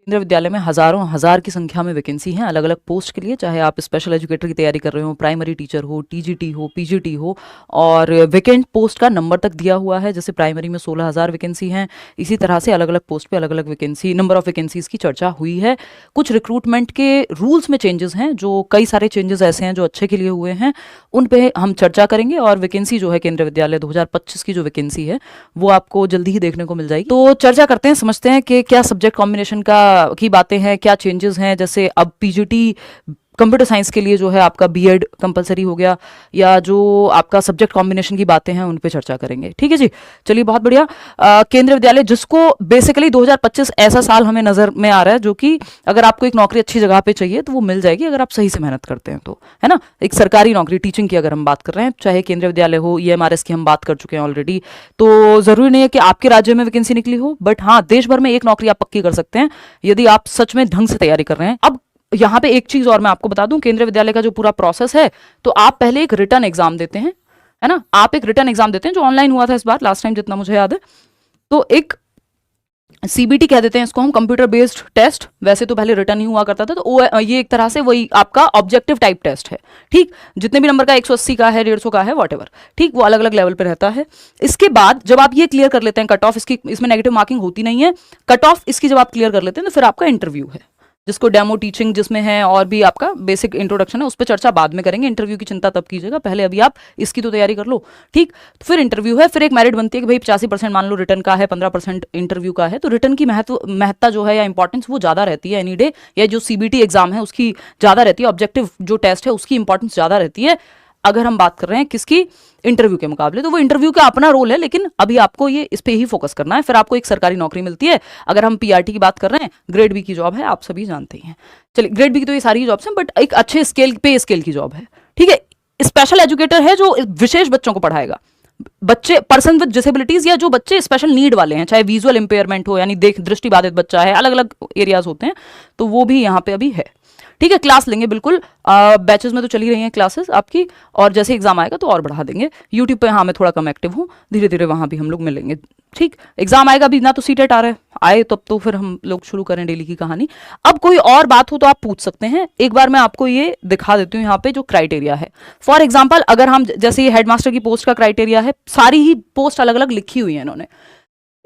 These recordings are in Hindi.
केंद्रीय विद्यालय में हजारों हजार की संख्या में वैकेंसी हैं अलग अलग पोस्ट के लिए, चाहे आप स्पेशल एजुकेटर की तैयारी कर रहे हो, प्राइमरी टीचर हो, टीजीटी हो, पीजीटी हो, और वैकेंट पोस्ट का नंबर तक दिया हुआ है। जैसे प्राइमरी में 16,000 वैकेंसी हैं, इसी तरह से अलग अलग पोस्ट पे अलग अलग वैकेंसी, नंबर ऑफ वैकेंसीज की चर्चा हुई है। कुछ रिक्रूटमेंट के रूल्स में चेंजेस हैं, जो कई सारे चेंजेस ऐसे हैं जो अच्छे के लिए हुए हैं, उन पे हम चर्चा करेंगे। और वैकेंसी जो है केंद्रीय विद्यालय 2025 की जो वैकेंसी है वो आपको जल्दी ही देखने को मिल जाएगी। तो चर्चा करते हैं, समझते हैं कि क्या सब्जेक्ट कॉम्बिनेशन की बातें हैं, क्या चेंजेस हैं। जैसे अब पीजीटी कंप्यूटर साइंस के लिए जो है आपका बीएड कंपलसरी हो गया, या जो आपका सब्जेक्ट कॉम्बिनेशन की बातें हैं उन पे चर्चा करेंगे। ठीक है जी, चलिए बहुत बढ़िया। केंद्रीय विद्यालय जिसको बेसिकली 2025 ऐसा साल हमें नजर में आ रहा है जो कि अगर आपको एक नौकरी अच्छी जगह पे चाहिए तो वो मिल जाएगी अगर आप सही से मेहनत करते हैं तो, है ना। एक सरकारी नौकरी टीचिंग की अगर हम बात कर रहे हैं, चाहे केंद्रीय विद्यालय हो, ईएमआरएस की हम बात कर चुके हैं ऑलरेडी, तो जरूरी नहीं है कि आपके राज्य में वैकेंसी निकली हो, बट हाँ देश भर में एक नौकरी आप पक्की कर सकते हैं यदि आप सच में ढंग से तैयारी कर रहे हैं। अब यहाँ पे एक चीज और मैं आपको बता दूं, केंद्रीय विद्यालय का जो पूरा प्रोसेस है, तो आप पहले एक रिटर्न एग्जाम देते हैं, है ना। आप एक रिटर्न एग्जाम देते हैं जो ऑनलाइन हुआ था इस बार, लास्ट टाइम जितना मुझे याद है। तो एक सीबीटी कह देते हैं इसको हम, कंप्यूटर बेस्ड टेस्ट। वैसे तो पहले रिटर्न ही हुआ करता था, तो ये एक तरह से वही आपका ऑब्जेक्टिव टाइप टेस्ट है। ठीक, जितने भी नंबर का 180 का है, 150 का है, वॉटेवर, ठीक, वो अलग अलग लेवल पे रहता है। इसके बाद जब आप ये क्लियर कर लेते हैं, कट ऑफ इसकी, इसमें नेगेटिव मार्किंग होती नहीं है, कट ऑफ इसकी जब आप क्लियर कर लेते हैं तो फिर आपका इंटरव्यू है, जिसको डेमो टीचिंग जिसमें है और भी आपका बेसिक इंट्रोडक्शन है, उस पर चर्चा बाद में करेंगे। इंटरव्यू की चिंता तब कीजिएगा, पहले अभी आप इसकी तो तैयारी कर लो। ठीक, तो फिर इंटरव्यू है, फिर एक मेरिट बनती है कि भाई 85% मान लो रिटर्न का है, 15% इंटरव्यू का है, तो रिटर्न की महत्ता जो है या इंपॉर्टेंस वो ज्यादा रहती है एनी डे, या जो सीबीटी एग्जाम है उसकी ज्यादा रहती है, ऑब्जेक्टिव जो टेस्ट है उसकी इंपॉर्टेंस ज्यादा रहती है अगर हम बात कर रहे हैं किसकी, इंटरव्यू के मुकाबले। तो वो इंटरव्यू का अपना रोल है, लेकिन अभी आपको ये इस पे ही फोकस करना है, फिर आपको एक सरकारी नौकरी मिलती है। अगर हम पीआरटी की बात कर रहे हैं, ग्रेड बी की जॉब है, आप सभी जानते ही हैं। चलिए, ग्रेड बी की तो ये सारी जॉब्स हैं, बट एक अच्छे स्केल पे स्केल की जॉब है। ठीक है, स्पेशल एजुकेटर है जो विशेष बच्चों को पढ़ाएगा, बच्चे पर्सन विद डिसेबिलिटीज, या जो बच्चे स्पेशल नीड वाले हैं, चाहे विजुअल इंपेयरमेंट हो, यानी देख दृष्टि बाधित बच्चा है, अलग अलग एरियाज होते हैं, तो वो भी यहाँ पे अभी है। ठीक है, क्लास लेंगे बिल्कुल, बैचेस में तो चली रही हैं क्लासेस आपकी, और जैसे एग्जाम आएगा तो और बढ़ा देंगे। यूट्यूब पे हाँ मैं थोड़ा कम एक्टिव हूँ, धीरे धीरे वहाँ भी हम लोग मिलेंगे। ठीक, एग्जाम आएगा अभी ना, तो सीटेट आ रहा है, आए तब तो फिर हम लोग शुरू करें डेली की कहानी। अब कोई और बात हो तो आप पूछ सकते हैं। एक बार मैं आपको ये दिखा देती हूँ यहाँ पे जो क्राइटेरिया है। फॉर एग्जाम्पल, अगर हम जैसे ये हेडमास्टर की पोस्ट का क्राइटेरिया है, सारी ही पोस्ट अलग अलग लिखी हुई है इन्होंने।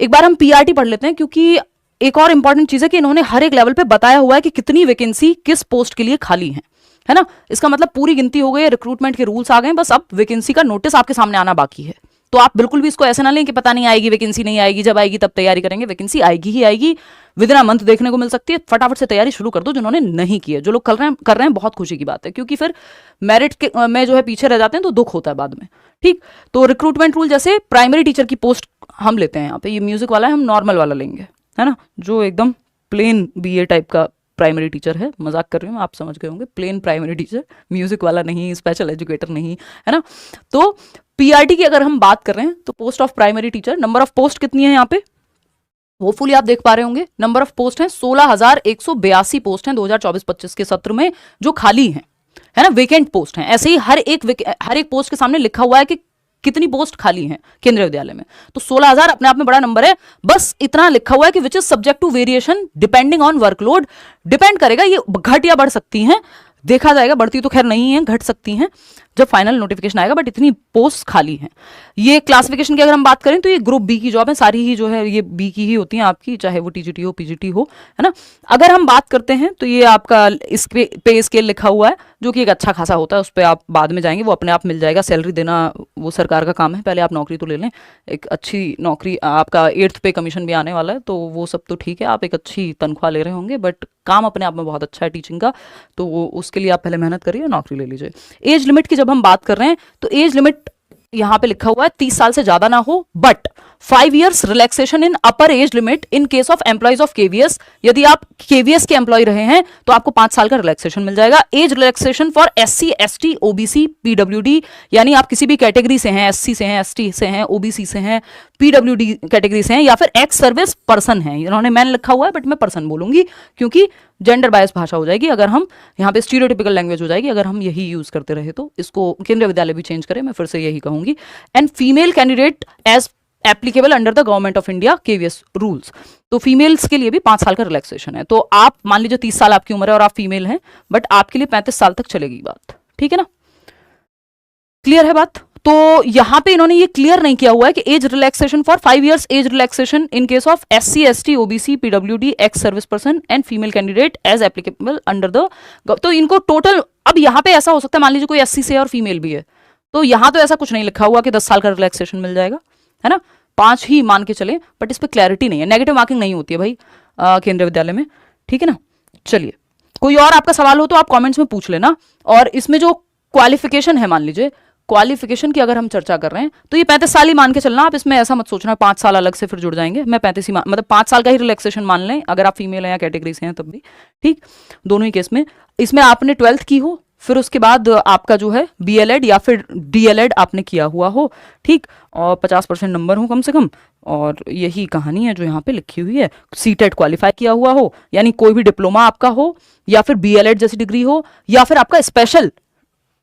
एक बार हम पीआरटी पढ़ लेते हैं, क्योंकि एक और इंपॉर्टेंट चीज है कि इन्होंने हर एक लेवल पे बताया हुआ है कि कितनी वैकेंसी किस पोस्ट के लिए खाली है ना। इसका मतलब पूरी गिनती हो गई, रिक्रूटमेंट के रूल्स आ गए, बस अब वैकेंसी का नोटिस आपके सामने आना बाकी है। तो आप बिल्कुल भी इसको ऐसे ना लें कि पता नहीं आएगी वैकेंसी, नहीं आएगी, जब आएगी तब तैयारी करेंगे। वैकेंसी आएगी ही आएगी, विद इन अ मंथ देखने को मिल सकती है। फटाफट से तैयारी शुरू कर दो जिन्होंने नहीं की है। जो लोग कर रहे हैं बहुत खुशी की बात है, क्योंकि फिर मेरिट में जो है पीछे रह जाते हैं तो दुख होता है बाद में। ठीक, तो रिक्रूटमेंट रूल, जैसे प्राइमरी टीचर की पोस्ट हम लेते हैं यहाँ पे, ये म्यूजिक वाला है, हम नॉर्मल वाला लेंगे, है ना, जो एकदम प्लेन बीए टाइप का प्राइमरी टीचर है। मजाक कर रही हूँ, आप समझ गए होंगे, प्लेन प्राइमरी टीचर, म्यूजिक वाला नहीं, स्पेशल एजुकेटर नहीं, है ना। तो पीआरटी की अगर हम बात कर रहे हैं तो post of primary teacher, number of post कितनी है यहाँ पे, होपफुली आप देख पा रहे होंगे, नंबर ऑफ पोस्ट हैं 16,182 पोस्ट हैं 2024-25 के सत्र में जो खाली हैं, है ना, वेकेंट पोस्ट हैं। ऐसे ही हर एक पोस्ट के सामने लिखा हुआ है कि कितनी पोस्ट खाली हैं केंद्रीय विद्यालय में। तो 16,000 अपने आप में बड़ा नंबर है, बस इतना लिखा हुआ है कि which is subject to variation depending on workload. Depend करेगा, ये घट या बढ़ सकती हैं, देखा जाएगा, बढ़ती तो खैर नहीं है, घट सकती हैं जब फाइनल नोटिफिकेशन आएगा, बट इतनी पोस्ट खाली हैं। ये क्लासिफिकेशन की अगर हम बात करें तो ये ग्रुप बी की जॉब है, सारी ही जो है ये बी की ही होती हैं आपकी, चाहे वो टीजीटी हो, पीजीटी हो, है ना। अगर हम बात करते हैं तो ये आपका इस पे स्केल लिखा हुआ है, जो कि एक अच्छा खासा होता है, उस पर आप बाद में जाएंगे, वो अपने आप मिल जाएगा। सैलरी देना वो सरकार का काम है, पहले आप नौकरी तो ले लें, एक अच्छी नौकरी, आपका 8th पे कमीशन भी आने वाला है, तो वो सब तो ठीक है, आप एक अच्छी तनख्वाह ले रहे होंगे, बट काम अपने आप में बहुत अच्छा है टीचिंग का, तो वो उसके लिए आप पहले मेहनत करिए, नौकरी ले लीजिए। एज लिमिट की जब हम बात कर रहे हैं तो एज लिमिट यहां पे लिखा हुआ है 30 साल से ज्यादा ना हो, but 5 years relaxation in upper age limit in case of employees of KVS. यदि आप केवीएस के एम्प्लॉय रहे हैं तो आपको 5 साल का रिलैक्सेशन मिल जाएगा। As relaxation for SC, ST, OBC, PWD, यानी आप किसी भी कैटेगरी से हैं, एससी से हैं, एसटी से हैं, ओबीसी से हैं, पीडब्ल्यूडी कैटेगरी से हैं, या फिर एक्स सर्विस पर्सन हैं। इन्होंने मैन लिखा हुआ है, बट मैं पर्सन बोलूंगी क्योंकि जेंडर बायस भाषा हो जाएगी अगर हम यहाँ पे, स्टीरियोटिपिकल लैंग्वेज हो जाएगी अगर हम यही यूज करते रहे, तो इसको केंद्रीय विद्यालय भी चेंज करें, मैं फिर से यही कहूंगी। And female candidate as applicable under the government of India KVS rules. तो फीमेल्स के लिए भी 5 साल का रिलैक्सेशन है। तो आप मान लीजिए 30 साल आपकी उम्र है और आप फीमेल हैं, बट आपके लिए 35 साल तक चलेगी बात, ठीक है ना? क्लियर है बात? तो यहां पे इन्होंने ये क्लियर नहीं किया हुआ है कि age relaxation for 5 years age relaxation in case of SC ST OBC PWD ex service person and female candidate as applicable under the. तो इनको टोटल, अब यहां पे ऐसा हो सकता है मान लीजिए कोई SC से और फीमेल भी है, तो यहां तो ऐसा कुछ नहीं लिखा हुआ कि 10 साल का रिलैक्सेशन मिल जाएगा, है ना? 5 ही मान के चले, बट इस पर क्लैरिटी नहीं है, नेगेटिव मार्किंग नहीं होती है भाई केंद्रीय विद्यालय में, ठीक है ना? चलिए, कोई और आपका सवाल हो तो आप कमेंट्स में पूछ लेना। और इसमें जो क्वालिफिकेशन है, मान लीजिए क्वालिफिकेशन की अगर हम चर्चा कर रहे हैं तो ये 35 साल ही मान के चलना, आप इसमें ऐसा मत सोचना 5 साल अलग से फिर जुड़ जाएंगे। मैं 35 ही मतलब 5 साल का ही रिलैक्सेशन मान लें, अगर आप फीमेल हैं या कैटेगरी से हैं तब भी ठीक, दोनों ही केस में। इसमें आपने 12th की हो, फिर उसके बाद आपका जो है BLED या फिर DLED आपने किया हुआ हो, ठीक, और 50% नंबर हो कम से कम, और यही कहानी है जो यहाँ पे लिखी हुई है। CTET क्वालिफाई किया हुआ हो, यानी कोई भी डिप्लोमा आपका हो, या फिर BLED जैसी डिग्री हो, या फिर आपका स्पेशल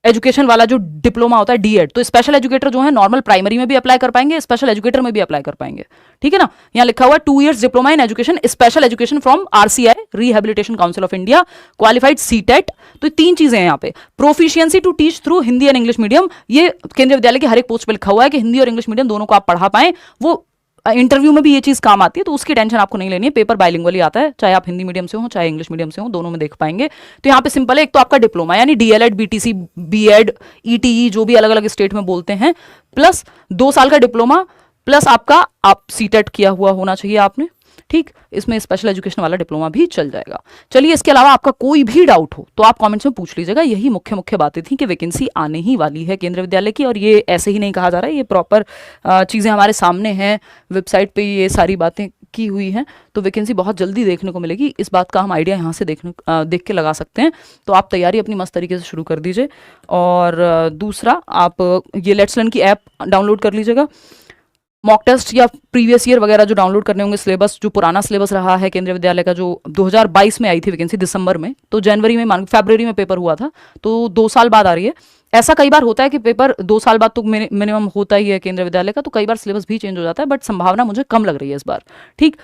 एजुकेशन वाला जो डिप्लोमा होता है DED। तो स्पेशल एजुकेटर जो है नॉर्मल प्राइमरी में भी अप्लाई कर पाएंगे, स्पेशल एजुकेटर में भी अप्लाई कर पाएंगे, ठीक है ना? यहाँ लिखा हुआ है 2 years diploma in education special education from RCI rehabilitation council of India, qualified CTET। तो 3 चीजें हैं यहाँ पे। Proficiency to teach through Hindi and English medium, ये केंद्रीय विद्यालय के हर एक पोस्ट पे लिखा हुआ है कि हिंदी और इंग्लिश मीडियम दोनों को आप पढ़ा पाएं। वो इंटरव्यू में भी ये चीज काम आती है, तो उसकी टेंशन आपको नहीं लेनी है। पेपर बाइलिंगुअली आता है, चाहे आप हिंदी मीडियम से हो चाहे इंग्लिश मीडियम से हो, दोनों में देख पाएंगे। तो यहाँ पे सिंपल है, एक तो आपका डिप्लोमा यानी DLED BTC BEd ETE जो भी अलग अलग स्टेट में बोलते हैं, प्लस 2 साल का डिप्लोमा, प्लस आपका आप CTET किया हुआ होना चाहिए आपने, ठीक। इसमें स्पेशल एजुकेशन वाला डिप्लोमा भी चल जाएगा। चलिए, इसके अलावा आपका कोई भी डाउट हो तो आप कमेंट्स में पूछ लीजिएगा। यही मुख्य मुख्य बातें थी कि वैकेंसी आने ही वाली है केंद्रीय विद्यालय की, और ये ऐसे ही नहीं कहा जा रहा है, ये प्रॉपर चीज़ें हमारे सामने हैं, वेबसाइट पे ये सारी बातें की हुई हैं। तो वैकेंसी बहुत जल्दी देखने को मिलेगी, इस बात का हम आइडिया यहाँ से देख के लगा सकते हैं। तो आप तैयारी अपनी मस्त तरीके से शुरू कर दीजिए। और दूसरा, आप ये लेट्स लर्न की ऐप डाउनलोड कर लीजिएगा। मॉक टेस्ट या प्रीवियस ईयर वगैरह जो डाउनलोड करने होंगे, सिलेबस जो पुराना सिलेबस रहा है केंद्रीय विद्यालय का, जो 2022 में आई थी वैकेंसी दिसंबर में, तो जनवरी में फरवरी में पेपर हुआ था, तो 2 साल बाद आ रही है। ऐसा कई बार होता है कि पेपर 2 साल बाद तो मिनिमम होता ही है केंद्रीय विद्यालय का, तो कई बार सिलेबस भी चेंज हो जाता है, बट संभावना मुझे कम लग रही है इस बार, ठीक।